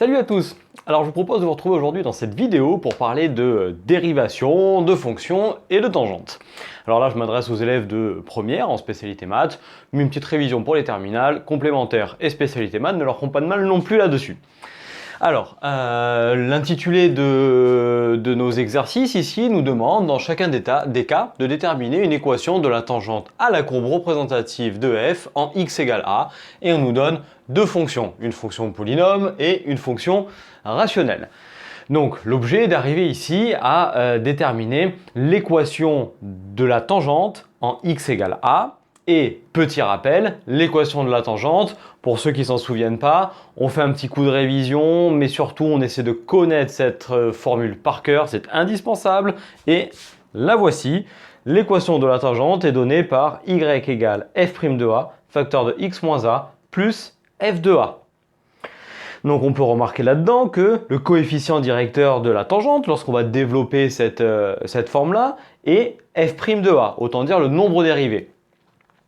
Salut à tous! Alors je vous propose de vous retrouver aujourd'hui dans cette vidéo pour parler de dérivation, de fonctions et de tangentes. Alors là je m'adresse aux élèves de première en spécialité maths, mais une petite révision pour les terminales, complémentaires et spécialité maths ne leur font pas de mal non plus là-dessus. Alors, l'intitulé de nos exercices ici nous demande dans chacun des cas de déterminer une équation de la tangente à la courbe représentative de f en x égale a et on nous donne deux fonctions, une fonction polynôme et une fonction rationnelle. Donc l'objet est d'arriver ici à déterminer l'équation de la tangente en x égale a. Et petit rappel, l'équation de la tangente, pour ceux qui ne s'en souviennent pas, on fait un petit coup de révision, mais surtout on essaie de connaître cette formule par cœur, c'est indispensable. Et la voici, l'équation de la tangente est donnée par y égale f' de a, facteur de x moins a, plus f de a. Donc on peut remarquer là-dedans que le coefficient directeur de la tangente, lorsqu'on va développer cette forme-là, est f' de a, autant dire le nombre dérivé.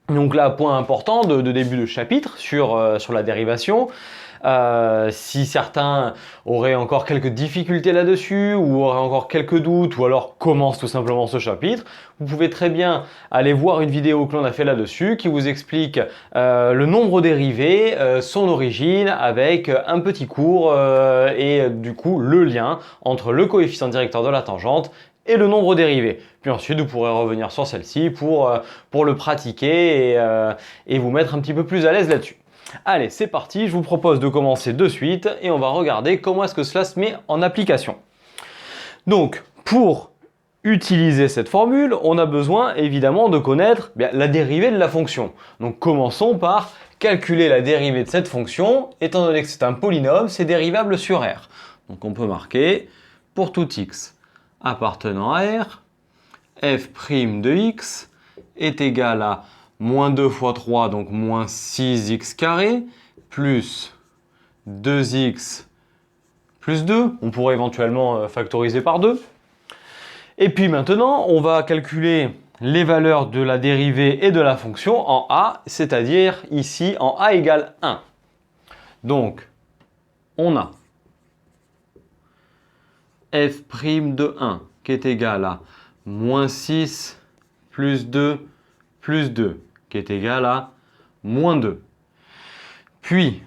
Donc là, point important de début de chapitre sur la dérivation. Si certains auraient encore quelques difficultés là-dessus ou auraient encore quelques doutes ou alors commencent tout simplement ce chapitre, vous pouvez très bien aller voir une vidéo que l'on a fait là-dessus qui vous explique le nombre dérivé, son origine avec un petit cours et du coup le lien entre le coefficient directeur de la tangente et le nombre dérivé. Puis ensuite, vous pourrez revenir sur celle-ci pour le pratiquer et vous mettre un petit peu plus à l'aise là-dessus. Allez, c'est parti, je vous propose de commencer de suite et on va regarder comment est-ce que cela se met en application. Donc, pour utiliser cette formule, on a besoin évidemment de connaître la dérivée de la fonction. Donc, commençons par calculer la dérivée de cette fonction. Étant donné que c'est un polynôme, c'est dérivable sur R. Donc, on peut marquer pour tout x appartenant à R, f' de x est égal à moins 2 fois 3, donc moins 6x carré, plus 2x plus 2. On pourrait éventuellement factoriser par 2. Et puis maintenant, on va calculer les valeurs de la dérivée et de la fonction en a, c'est-à-dire ici en a égale 1. Donc, on a f' de 1 qui est égal à moins 6 plus 2 plus 2 qui est égal à moins 2. Puis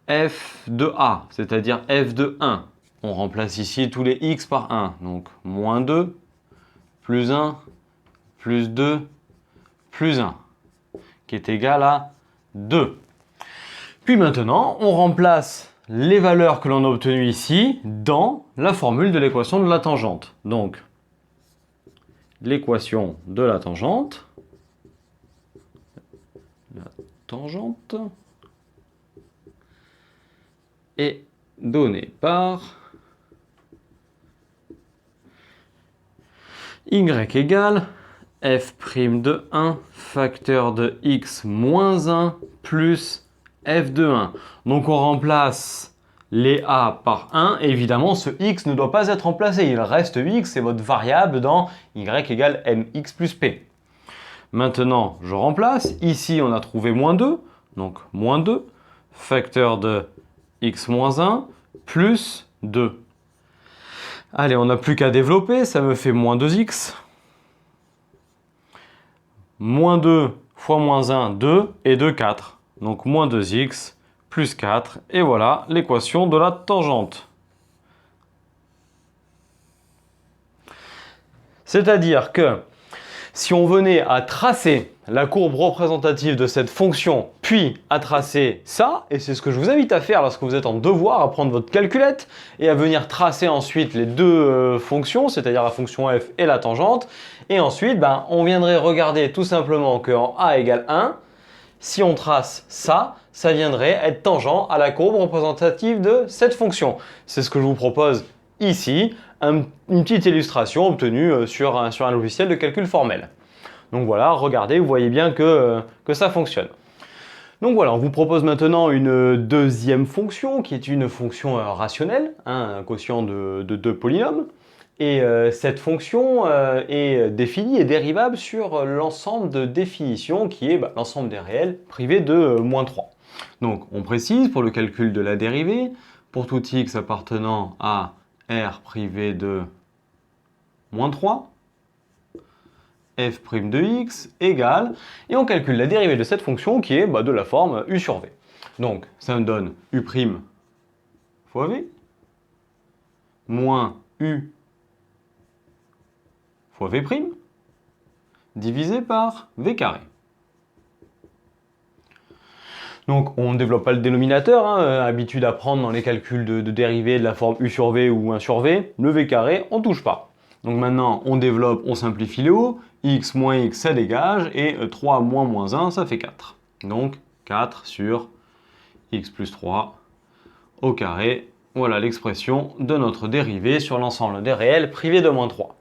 f de a, c'est-à-dire f de 1. On remplace ici tous les x par 1. Donc moins 2 plus 1 plus 2 plus 1 qui est égal à 2. Puis maintenant, on remplace les valeurs que l'on a obtenues ici dans la formule de l'équation de la tangente. Donc, l'équation de la tangente est donnée par y égale f' de 1 facteur de x moins 1 plus f de 1. Donc on remplace les a par 1. Évidemment, ce x ne doit pas être remplacé. Il reste x, c'est votre variable dans y égale mx plus p. Maintenant, je remplace. Ici, on a trouvé moins 2. Donc moins 2 facteur de x moins 1 plus 2. Allez, on n'a plus qu'à développer. Ça me fait moins 2x. Moins 2 fois moins 1, 2 et 2, 4. Donc moins 2x plus 4. Et voilà l'équation de la tangente. C'est-à-dire que si on venait à tracer la courbe représentative de cette fonction, puis à tracer ça, et c'est ce que je vous invite à faire lorsque vous êtes en devoir, à prendre votre calculette et à venir tracer ensuite les deux fonctions, c'est-à-dire la fonction f et la tangente, et ensuite on viendrait regarder tout simplement qu'en a égale 1, si on trace ça, ça viendrait être tangent à la courbe représentative de cette fonction. C'est ce que je vous propose ici, une petite illustration obtenue sur un logiciel de calcul formel. Donc voilà, regardez, vous voyez bien que ça fonctionne. Donc voilà, on vous propose maintenant une deuxième fonction qui est une fonction rationnelle, un quotient de deux polynômes. Et cette fonction est définie et dérivable sur l'ensemble de définitions qui est l'ensemble des réels privés de moins 3. Donc on précise pour le calcul de la dérivée, pour tout x appartenant à R privé de moins 3, f' de x égale, et on calcule la dérivée de cette fonction qui est de la forme u sur v. Donc ça me donne u' fois v, moins u fois v', divisé par v carré. Donc on ne développe pas le dénominateur, habitude à prendre dans les calculs de dérivée de la forme u sur v ou 1 sur v, le v carré, on ne touche pas. Donc maintenant on développe, on simplifie les hauts, x moins x ça dégage, et 3 moins moins 1 ça fait 4. Donc 4 sur x plus 3 au carré, voilà l'expression de notre dérivée sur l'ensemble des réels privés de moins 3.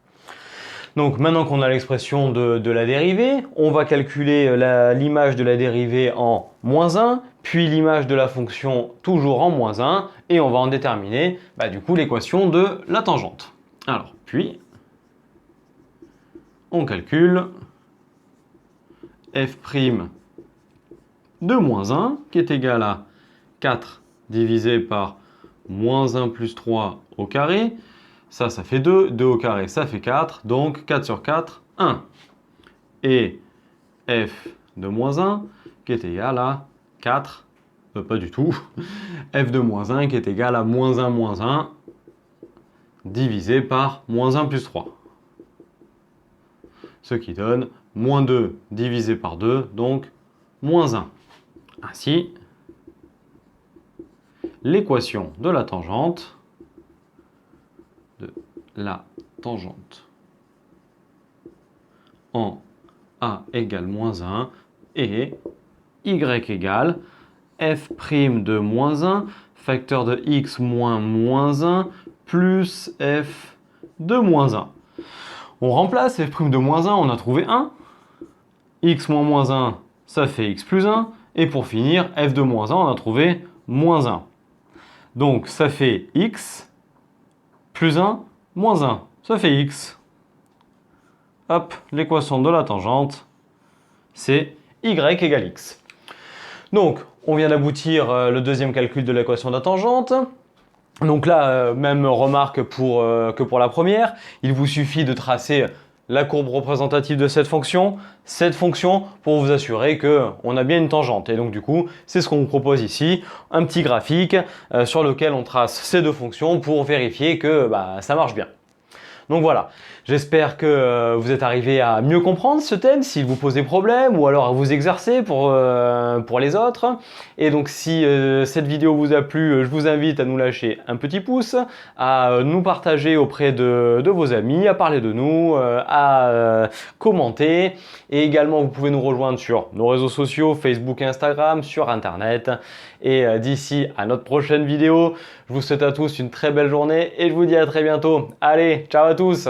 Donc maintenant qu'on a l'expression de la dérivée, on va calculer l'image de la dérivée en moins 1, puis l'image de la fonction toujours en moins 1, et on va en déterminer du coup l'équation de la tangente. Alors, puis, on calcule f' de moins 1, qui est égal à 4 divisé par moins 1 plus 3 au carré. Ça fait 2, 2 au carré, ça fait 4, donc 4 sur 4, 1. Et f de moins 1 qui est égal à 4, pas du tout, f de moins 1 qui est égal à moins 1 divisé par moins 1 plus 3. Ce qui donne moins 2 divisé par 2, donc moins 1. Ainsi, l'équation de la tangente en a égale moins 1 et y égale f' de moins 1 facteur de x moins moins 1 plus f de moins 1. On remplace f' de moins 1, on a trouvé 1. X moins moins 1, ça fait x plus 1. Et pour finir, f de moins 1, on a trouvé moins 1. Donc ça fait x plus 1 moins 1. Ça fait x. Hop, l'équation de la tangente, c'est y égale x. Donc, on vient d'aboutir le deuxième calcul de l'équation de la tangente. Donc là, même remarque que pour la première, il vous suffit de tracer la courbe représentative de cette fonction pour vous assurer qu'on a bien une tangente. Et donc du coup, c'est ce qu'on vous propose ici, un petit graphique sur lequel on trace ces deux fonctions pour vérifier que ça marche bien. Donc voilà, j'espère que vous êtes arrivé à mieux comprendre ce thème, s'il vous pose des problèmes, ou alors à vous exercer pour les autres. Et donc si cette vidéo vous a plu, je vous invite à nous lâcher un petit pouce, à nous partager auprès de vos amis, à parler de nous, à commenter. Et également, vous pouvez nous rejoindre sur nos réseaux sociaux, Facebook et Instagram, sur Internet. Et d'ici à notre prochaine vidéo, je vous souhaite à tous une très belle journée et je vous dis à très bientôt. Allez, ciao à tous!